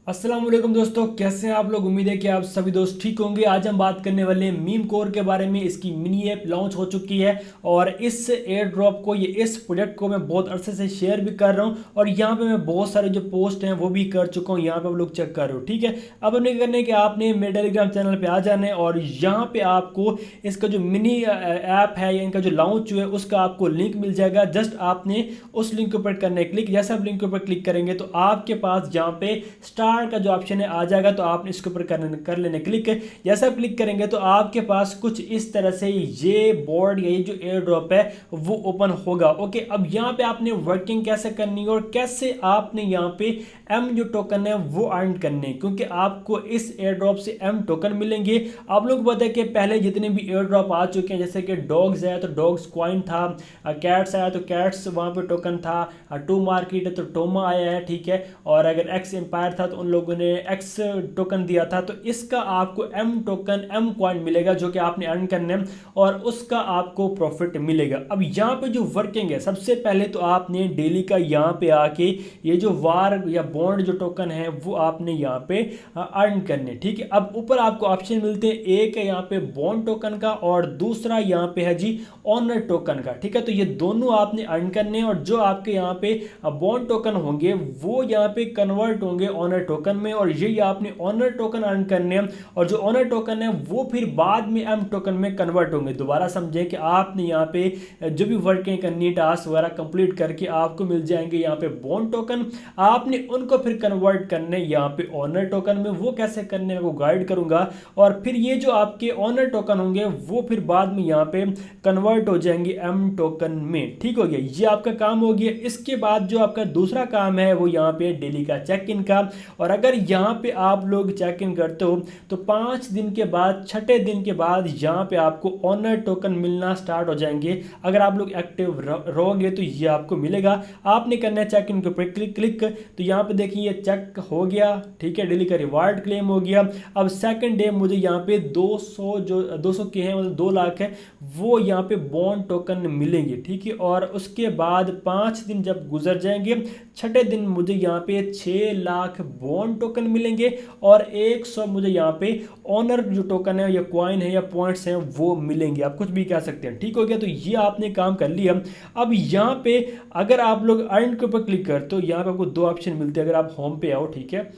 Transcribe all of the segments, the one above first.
अस्सलाम वालेकुम दोस्तों, कैसे हैं आप लोग। उम्मीद है कि आप सभी दोस्त ठीक होंगे। आज हम बात करने वाले हैं मीम कोर के बारे में। इसकी मिनी ऐप लॉन्च हो चुकी है और इस एयर ड्रॉप को इस प्रोजेक्ट को मैं बहुत अरसे से शेयर भी कर रहा हूं और यहाँ पे मैं बहुत सारे जो पोस्ट हैं वो भी कर चुका हूँ। यहाँ पे आप लोग चेक कर रहे हो, ठीक है। अब हमने क्या करना है कि आपने मेरे टेलीग्राम चैनल पर आ जाना है और यहाँ पे आपको इसका जो मिनी ऐप है या इनका जो लॉन्च हुआ है उसका आपको लिंक मिल जाएगा। जस्ट आपने उस लिंक के ऊपर करना है क्लिक। जैसे आप लिंक के ऊपर क्लिक करेंगे तो आपके पास जहाँ पे स्टार का जो ऑप्शन है आ जाएगा, तो आपने इसके ऊपर कर लेने क्लिक। जैसा आप क्लिक करेंगे तो आपके पास कुछ इस तरह से ये बोर्ड या ये जो एयर ड्रॉप है वो ओपन होगा। ओके, अब यहाँ पे आपने वर्किंग कैसे करनी है और कैसे आपने यहाँ पे एम जो टोकन है वो अर्न करने हैं, क्योंकि आपको इस एयर ड्रॉप से एम टोकन मिलेंगे। आप लोग को पता है कि पहले जितने भी एयर ड्रॉप आ चुके हैं, जैसे कि डॉग्स है तो डॉग्स कॉइन था, कैट्स आया तो कैट्स वहाँ पे टोकन था, टू मार्केट है तो टोमा आया है, ठीक है। और अगर एक्स एम्पायर था तो उन लोगों ने एक्स टोकन दिया था। तो इसका आपको एम टोकन एम कॉइन मिलेगा जो कि आपने अर्न करने हैं और उसका आपको प्रॉफिट मिलेगा। अब यहाँ पे जो वर्किंग है, सबसे पहले तो आपने डेली का यहाँ पे आके ये जो वार या बॉन्ड जो टोकन है वो आपने यहाँ पे अर्न करने, ठीक है। अब ऊपर आपको ऑप्शन मिलते हैं, एक है यहाँ पे बॉन्ड टोकन का और दूसरा यहाँ पे है जी ऑनर टोकन का, ठीक है। तो ये दोनों आपने अर्न करने और जो आपके यहाँ पे बॉन्ड टोकन होंगे वो यहाँ पे कन्वर्ट होंगे ऑनर टोकन में और ये आपने ऑनर टोकन अर्न करने हैं और जो ऑनर टोकन है वो फिर बाद में एम टोकन में कन्वर्ट होंगे। दोबारा समझें कि आपने यहाँ पे जो भी वर्किंग करनी, टास्क वगैरह कंप्लीट करके आपको मिल जाएंगे यहाँ पे बॉन्ड टोकन। आपने उनको फिर कन्वर्ट करने यहाँ पे ऑनर टोकन में। वो कैसे करने को गाइड करूंगा और फिर ये जो आपके ऑनर टोकन होंगे वो फिर बाद में यहाँ पे कन्वर्ट हो जाएंगे एम टोकन में, ठीक हो गया। ये आपका काम हो गया। इसके बाद जो आपका दूसरा काम है वो यहाँ पे डेली का चेक इन का। और अगर यहाँ पे आप लोग चेक इन करते हो तो 5 दिन के बाद, छठे दिन के बाद यहाँ पे आपको ऑनर टोकन मिलना स्टार्ट हो जाएंगे। अगर आप लोग एक्टिव रहोगे तो ये आपको मिलेगा। आपने करना है चेक इन के ऊपर क्लिक। तो यहाँ पे देखिए ये चेक हो गया, ठीक है। डेली का रिवार्ड क्लेम हो गया। अब सेकंड डे मुझे यहाँ पे 200 जो 200 के हैं, मतलब 2 लाख है, वो यहाँ पे बॉन्ड टोकन मिलेंगे, ठीक है। और उसके बाद 5 दिन जब गुजर जाएंगे, छठे दिन मुझे यहाँ पे 6 लाख बॉन्ड टोकन मिलेंगे और 100 मुझे यहाँ पे ऑनर जो टोकन है या कॉइन है या पॉइंट्स हैं वो मिलेंगे। आप कुछ भी कह सकते हैं, ठीक हो गया। तो ये आपने काम कर लिया। अब यहाँ पे अगर आप लोग अर्न के ऊपर क्लिक करते हो, यहाँ पे आपको 2 ऑप्शन मिलते हैं। अगर आप होम पे आओ, ठीक है,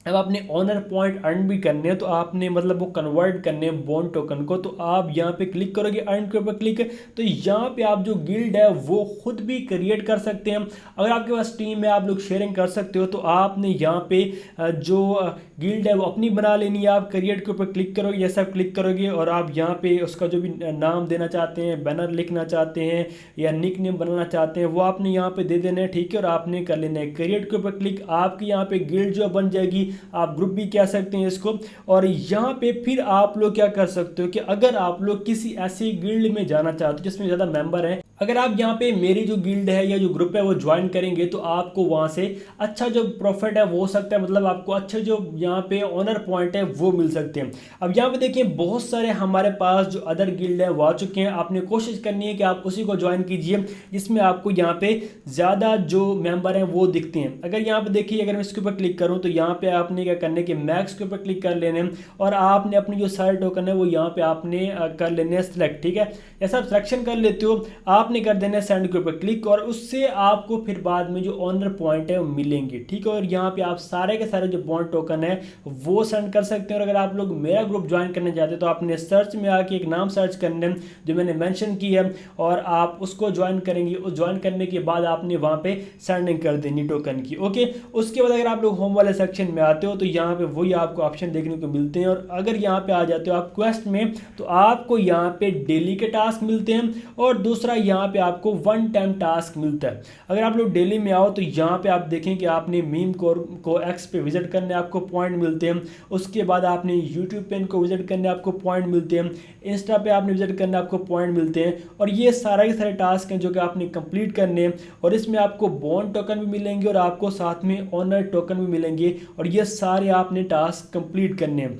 अब आपने ऑनर पॉइंट अर्न भी करने हैं तो आपने मतलब वो कन्वर्ट करने हैं बॉन्ड टोकन को। तो आप यहाँ पे क्लिक करोगे, अर्न के ऊपर क्लिक, तो यहाँ पे आप जो गिल्ड है वो खुद भी क्रिएट कर सकते हैं। अगर आपके पास टीम है, आप लोग शेयरिंग कर सकते हो। तो आपने यहाँ पे जो गिल्ड है वो अपनी बना लेनी है। आप क्रिएट के ऊपर क्लिक करोगे, जैसा आप क्लिक करोगे और आप यहाँ पे उसका जो भी नाम देना चाहते हैं, बैनर लिखना चाहते हैं या निक नेम बनाना चाहते हैं, वो आपने यहाँ पे दे देना है, ठीक है। और आपने कर लेना है क्रिएट के ऊपर क्लिक। आपकी यहाँ पे गिल्ड जो बन जाएगी, आप ग्रुप भी कह सकते हैं इसको। और यहाँ पे फिर आप लोग क्या कर सकते हो कि अगर आप लोग किसी ऐसी गिल्ड में जाना चाहते हो जिसमें ज़्यादा मेंबर हैं, अगर आप यहाँ पे मेरी जो गिल्ड है या जो ग्रुप है वो ज्वाइन करेंगे तो आपको वहाँ से अच्छा जो प्रॉफिट है वो हो सकता है, मतलब आपको अच्छे जो यहाँ पे ऑनर पॉइंट है वो मिल सकते हैं। अब यहाँ पे देखिए बहुत सारे हमारे पास जो अदर गिल्ड है वो आ चुके हैं। आपने कोशिश करनी है कि आप उसी को ज्वाइन कीजिए जिसमें आपको यहाँ पे ज़्यादा जो मेंबर हैं वो दिखते हैं। अगर यहाँ पे देखिए, अगर मैं इसके ऊपर क्लिक करूँ तो यहाँ पे आपने क्या करना है कि मैक्स के ऊपर क्लिक कर लेने और आपने अपनी जो सारे टोकन है वो यहाँ पे आपने कर लेने हैं सिलेक्ट, ठीक है। जैसा आप सिलेक्शन कर लेते हो आपने कर देना है सेंड के ऊपर क्लिक और उससे आपको फिर बाद में जो ऑनर पॉइंट है वो मिलेंगे, ठीक है। और यहाँ पे आप सारे के सारे जो बॉन्ड टोकन है वो सेंड कर सकते हैं। और अगर आप लोग मेरा ग्रुप ज्वाइन करने चाहते हैं तो आपने सर्च में आके एक नाम सर्च करने जो मैंने मेंशन की है और आप उसको ज्वाइन करेंगे। उस ज्वाइन करने के बाद आपने वहाँ पे सेंडिंग कर देनी टोकन की, ओके। उसके बाद अगर आप लोग होम वाले सेक्शन में आते हो तो यहाँ पे वही आपको ऑप्शन देखने को मिलते हैं। और अगर यहाँ पे आ जाते हो आप क्वेस्ट में तो आपको यहाँ पे डेली के टास्क मिलते हैं और दूसरा यहाँ पे आपको वन टाइम टास्क मिलता है। अगर आप लोग डेली में आओ तो यहाँ पे आप देखें कि आपने मीम को एक्स पे विजिट करने आपको पॉइंट मिलते हैं। उसके बाद आपने यूट्यूब पे इनको विजिट करने आपको पॉइंट मिलते हैं। इंस्टा पे आपने विजिट करने आपको पॉइंट मिलते हैं। और ये सारे के सारे टास्क हैं जो कि आपने कंप्लीट करने हैं और इसमें आपको बॉन्ड टोकन भी मिलेंगे और आपको साथ में ऑनर टोकन भी मिलेंगे और ये सारे आपने टास्क कंप्लीट करने हैं।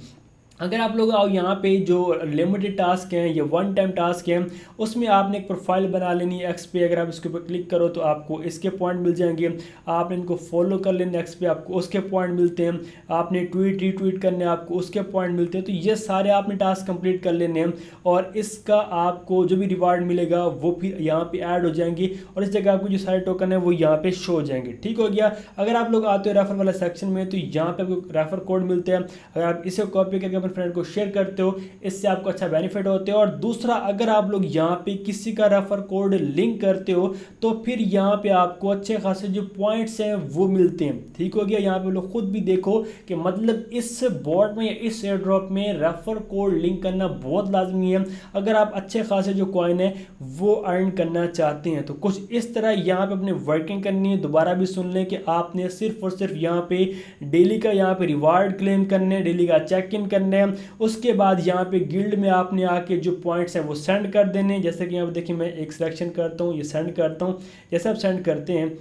अगर आप लोग आओ यहाँ पे जो लिमिटेड टास्क हैं या वन टाइम टास्क हैं, उसमें आपने एक प्रोफाइल बना लेनी है एक्स पे। अगर आप इसके ऊपर क्लिक करो तो आपको इसके पॉइंट मिल जाएंगे, आपने इनको फॉलो कर लेना एक्स पे, आपको उसके पॉइंट मिलते हैं, आपने ट्वीट रीट्वीट करने आपको उसके पॉइंट मिलते हैं। तो ये सारे आपने टास्क कंप्लीट कर लेने हैं और इसका आपको जो भी रिवार्ड मिलेगा वो फिर यहाँ पे ऐड हो जाएंगे और इस जगह आपको जो सारे टोकन है वो यहाँ पे शो हो जाएंगे। ठीक हो गया। अगर आप लोग आते हो रेफर वाला सेक्शन में तो यहाँ पे आपको रेफर कोड मिलते हैं, अगर आप इसे कॉपी करके फ्रेंड को शेयर करते हो, इससे आपको अच्छा बेनिफिट होते हो। और दूसरा, अगर आप लोग यहाँ पे किसी का रेफर कोड लिंक करते हो तो फिर यहाँ पे आपको अच्छे खासे जो पॉइंट्स हैं वो मिलते हैं। ठीक हो गया। यहाँ पे लोग खुद भी देखो कि मतलब इस बोर्ड में या इस एयर ड्रॉप में रेफर कोड लिंक करना बहुत लाजमी है अगर आप अच्छे खासे जो कॉइन है वो अर्न करना चाहते हैं। तो कुछ इस तरह यहाँ पे अपने वर्किंग करनी है। दोबारा भी सुन लें कि आपने सिर्फ और सिर्फ यहाँ पे डेली का यहाँ पे रिवार्ड क्लेम करने, डेली का चेक इन करने, उसके बाद यहाँ पे गिल्ड में आपने आके जो पॉइंट्स हैं वो सेंड कर देने। जैसे कि यहाँ पे देखिए मैं एक सिलेक्शन करता हूँ, ये सेंड करता हूँ। जैसे आप सेंड करते हैं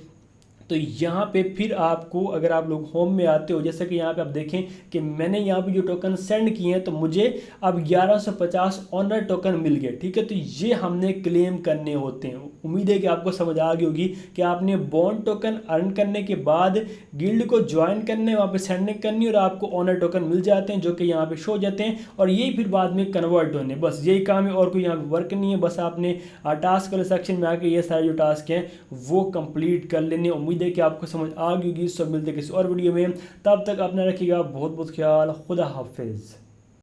तो यहाँ पे फिर आपको, अगर आप लोग होम में आते हो, जैसे कि यहाँ पे आप देखें कि मैंने यहाँ पे जो टोकन सेंड किए हैं तो मुझे अब 1150 ऑनर टोकन मिल गए। ठीक है। तो ये हमने क्लेम करने होते हैं। उम्मीद है कि आपको समझ आ गई होगी कि आपने बॉन्ड टोकन अर्न करने के बाद गिल्ड को ज्वाइन करने, वहाँ पे सेंडिंग करनी और आपको ऑनर टोकन मिल जाते हैं जो कि यहाँ पे शो हो जाते हैं और यही फिर बाद में कन्वर्ट होने। बस यही काम है और कोई यहाँ पे वर्क नहीं है। बस आपने टास्क वाले सेक्शन में आके ये सारे जो टास्क हैं वो कंप्लीट कर लेने। उम्मीद है कि आपको समझ आ गई होगी। सब मिलते किसी और वीडियो में, तब तक अपना रखिएगा बहुत बहुत ख्याल। खुदा हाफिज़।